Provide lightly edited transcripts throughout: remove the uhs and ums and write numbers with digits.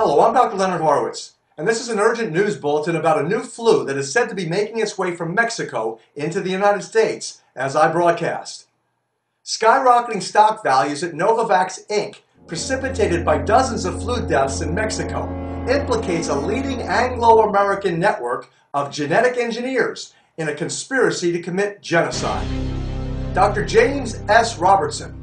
Hello, I'm Dr. Leonard Horowitz, and this is an urgent news bulletin about a new flu that is said to be making its way from Mexico into the United States as I broadcast. Skyrocketing stock values at Novovax Inc., precipitated by dozens of flu deaths in Mexico, implicates a leading Anglo-American network of genetic engineers in a conspiracy to commit genocide. Dr. James S. Robertson,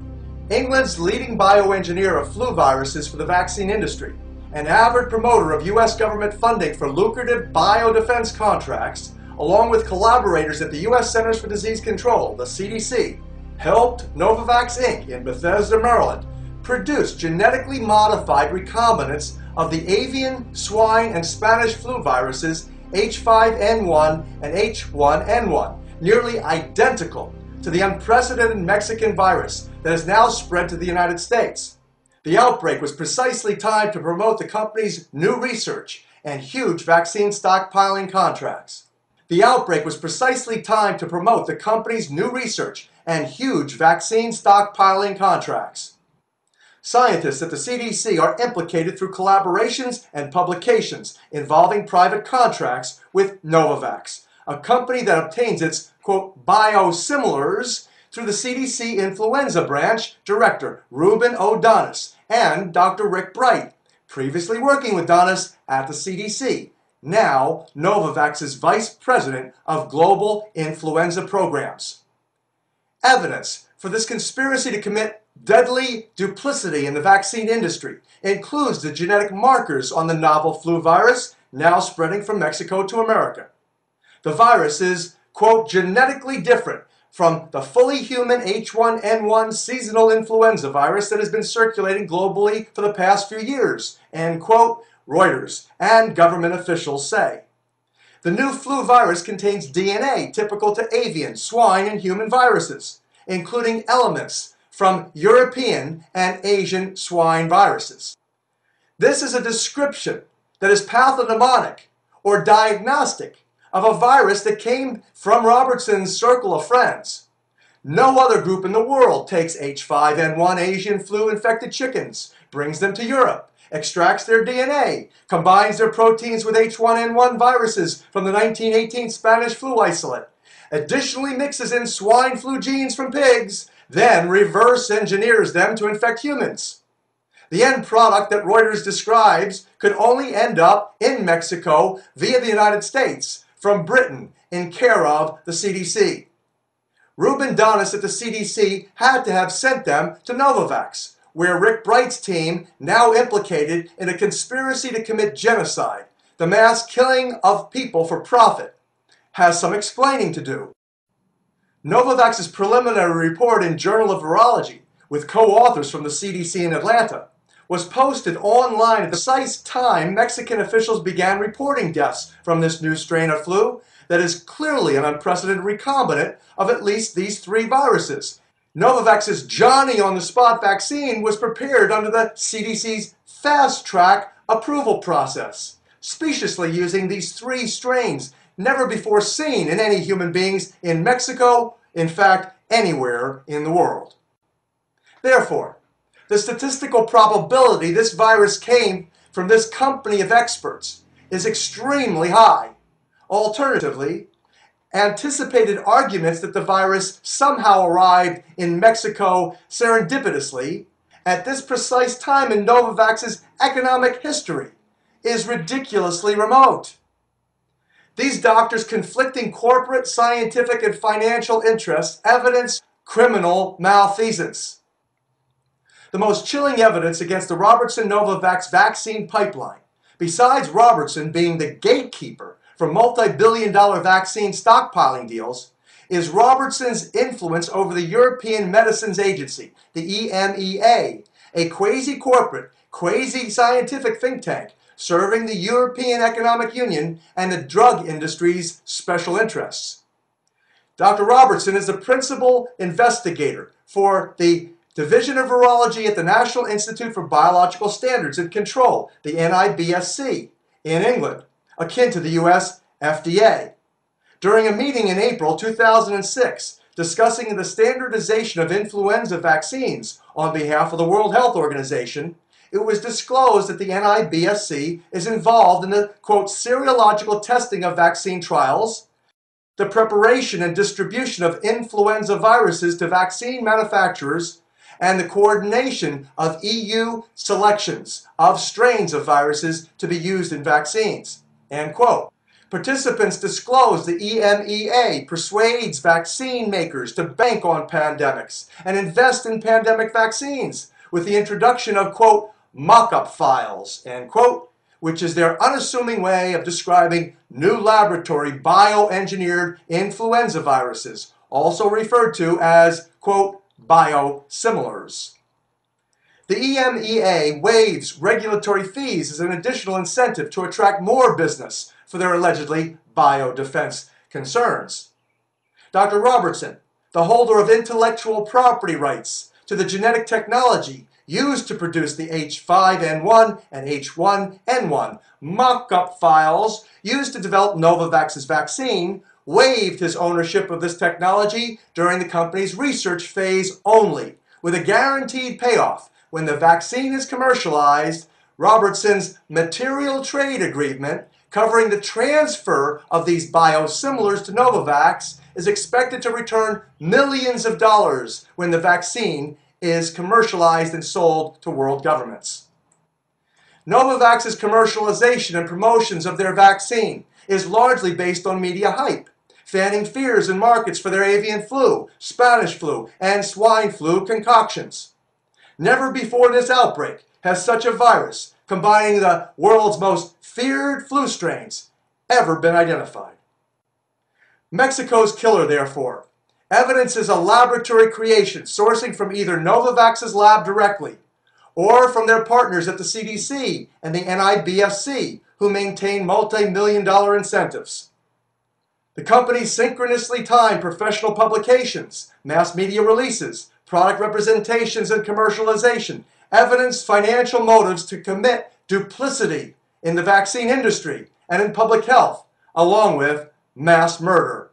England's leading bioengineer of flu viruses for the vaccine industry, an avid promoter of U.S. government funding for lucrative biodefense contracts, along with collaborators at the U.S. Centers for Disease Control, the CDC, helped Novovax Inc. in Bethesda, Maryland, produce genetically modified recombinants of the avian, swine, and Spanish flu viruses H5N1 and H1N1, nearly identical to the unprecedented Mexican virus that has now spread to the United States. The outbreak was precisely timed to promote the company's new research and huge vaccine stockpiling contracts. The outbreak was precisely timed to promote the company's new research and huge vaccine stockpiling contracts. Scientists at the CDC are implicated through collaborations and publications involving private contracts with Novovax, a company that obtains its, quote, biosimilars through the CDC Influenza Branch Director Ruben O'Donis and Dr. Rick Bright, previously working with Donis at the CDC, now Novavax's Vice President of Global Influenza Programs. Evidence for this conspiracy to commit deadly duplicity in the vaccine industry includes the genetic markers on the novel flu virus now spreading from Mexico to America. The virus is, quote, genetically different from the fully human H1N1 seasonal influenza virus that has been circulating globally for the past few years, and, quote, Reuters and government officials say. The new flu virus contains DNA typical to avian, swine, and human viruses, including elements from European and Asian swine viruses. This is a description that is pathognomonic or diagnostic of a virus that came from Robertson's circle of friends. No other group in the world takes H5N1 Asian flu-infected chickens, brings them to Europe, extracts their DNA, combines their proteins with H1N1 viruses from the 1918 Spanish flu isolate, additionally mixes in swine flu genes from pigs, then reverse engineers them to infect humans. The end product that Reuters describes could only end up in Mexico via the United States, from Britain, in care of the CDC. Ruben Donis at the CDC had to have sent them to Novovax, where Rick Bright's team, now implicated in a conspiracy to commit genocide, the mass killing of people for profit, has some explaining to do. Novavax's preliminary report in Journal of Virology, with co-authors from the CDC in Atlanta, was posted online at the precise time Mexican officials began reporting deaths from this new strain of flu that is clearly an unprecedented recombinant of at least these three viruses. Novavax's Johnny-on-the-spot vaccine was prepared under the CDC's fast-track approval process, speciously using these three strains never before seen in any human beings in Mexico, in fact, anywhere in the world. Therefore, the statistical probability this virus came from this company of experts is extremely high. Alternatively, anticipated arguments that the virus somehow arrived in Mexico serendipitously at this precise time in Novavax's economic history is ridiculously remote. These doctors' conflicting corporate, scientific, and financial interests evidence criminal malfeasance. The most chilling evidence against the Robertson-Novavax vaccine pipeline, besides Robertson being the gatekeeper for multi-billion-dollar vaccine stockpiling deals, is Robertson's influence over the European Medicines Agency, the EMEA, a quasi-corporate, quasi-scientific think tank serving the European Economic Union and the drug industry's special interests. Dr. Robertson is the principal investigator for the Division of Virology at the National Institute for Biological Standards and Control, the NIBSC, in England, akin to the US FDA. During a meeting in April 2006, discussing the standardization of influenza vaccines on behalf of the World Health Organization, it was disclosed that the NIBSC is involved in the, quote, serological testing of vaccine trials, the preparation and distribution of influenza viruses to vaccine manufacturers, and the coordination of EU selections of strains of viruses to be used in vaccines, end quote. Participants disclosed the EMEA persuades vaccine makers to bank on pandemics and invest in pandemic vaccines with the introduction of, quote, mock-up files, end quote, which is their unassuming way of describing new laboratory bioengineered influenza viruses, also referred to as, quote, biosimilars. The EMEA waives regulatory fees as an additional incentive to attract more business for their allegedly biodefense concerns. Dr. Robertson, the holder of intellectual property rights to the genetic technology used to produce the H5N1 and H1N1 mock-up files used to develop Novavax's vaccine, waived his ownership of this technology during the company's research phase only, with a guaranteed payoff when the vaccine is commercialized. Robertson's material trade agreement covering the transfer of these biosimilars to Novavax is expected to return millions of dollars when the vaccine is commercialized and sold to world governments. Novavax's commercialization and promotions of their vaccine is largely based on media hype, fanning fears in markets for their avian flu, Spanish flu, and swine flu concoctions. Never before this outbreak has such a virus, combining the world's most feared flu strains, ever been identified. Mexico's killer, therefore, evidences a laboratory creation sourcing from either Novavax's lab directly or from their partners at the CDC and the NIBSC, who maintain multi-million-dollar incentives. The company synchronously timed professional publications, mass media releases, product representations, and commercialization evidenced financial motives to commit duplicity in the vaccine industry and in public health, along with mass murder.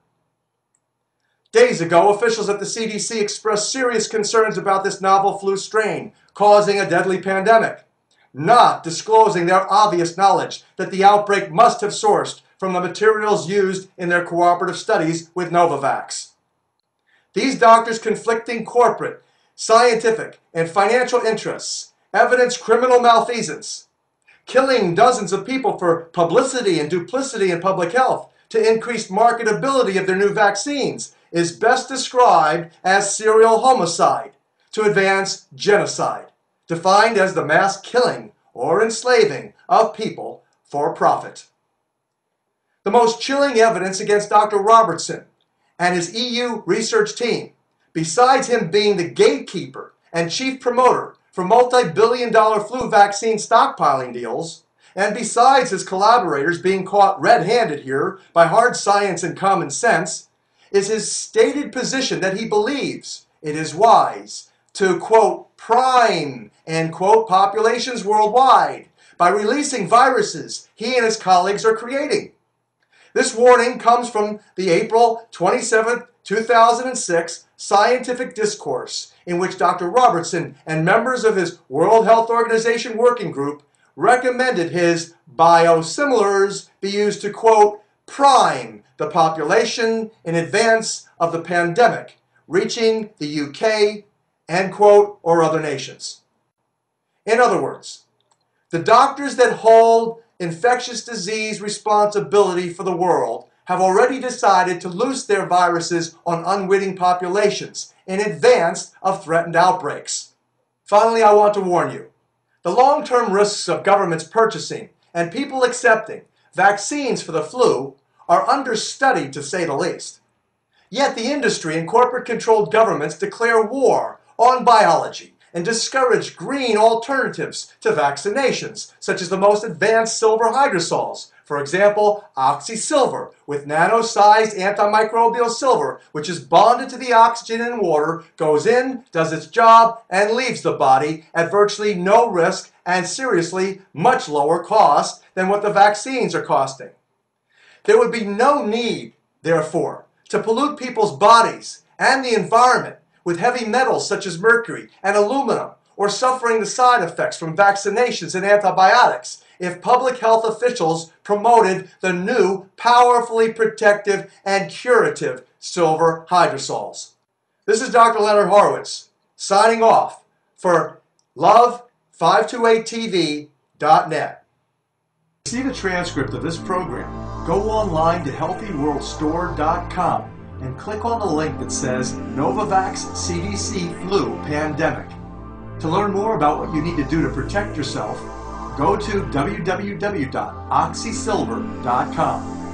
Days ago, officials at the CDC expressed serious concerns about this novel flu strain causing a deadly pandemic, not disclosing their obvious knowledge that the outbreak must have sourced from the materials used in their cooperative studies with Novavax. These doctors' conflicting corporate, scientific, and financial interests evidence criminal malfeasance, killing dozens of people for publicity and duplicity in public health to increase marketability of their new vaccines is best described as serial homicide to advance genocide, defined as the mass killing or enslaving of people for profit. The most chilling evidence against Dr. Robertson and his EU research team, besides him being the gatekeeper and chief promoter for multi-billion-dollar flu vaccine stockpiling deals, and besides his collaborators being caught red-handed here by hard science and common sense, is his stated position that he believes it is wise to, quote, prime, end quote, populations worldwide by releasing viruses he and his colleagues are creating. This warning comes from the April 27, 2006 scientific discourse in which Dr. Robertson and members of his World Health Organization working group recommended his biosimilars be used to, quote, prime the population in advance of the pandemic reaching the UK, end quote, or other nations. In other words, the doctors that hold infectious disease responsibility for the world have already decided to loose their viruses on unwitting populations in advance of threatened outbreaks. Finally, I want to warn you, the long-term risks of governments purchasing and people accepting vaccines for the flu are understudied, to say the least. Yet the industry and corporate-controlled governments declare war on biology and discourage green alternatives to vaccinations, such as the most advanced silver hydrosols. For example, oxysilver, with nano-sized antimicrobial silver, which is bonded to the oxygen in water, goes in, does its job, and leaves the body at virtually no risk and seriously much lower cost than what the vaccines are costing. There would be no need, therefore, to pollute people's bodies and the environment with heavy metals such as mercury and aluminum, or suffering the side effects from vaccinations and antibiotics if public health officials promoted the new, powerfully protective and curative silver hydrosols. This is Dr. Leonard Horowitz, signing off for love528tv.net. To see the transcript of this program, go online to healthyworldstore.com and click on the link that says Novovax CDC Flu Pandemic. To learn more about what you need to do to protect yourself, go to www.oxysilver.com.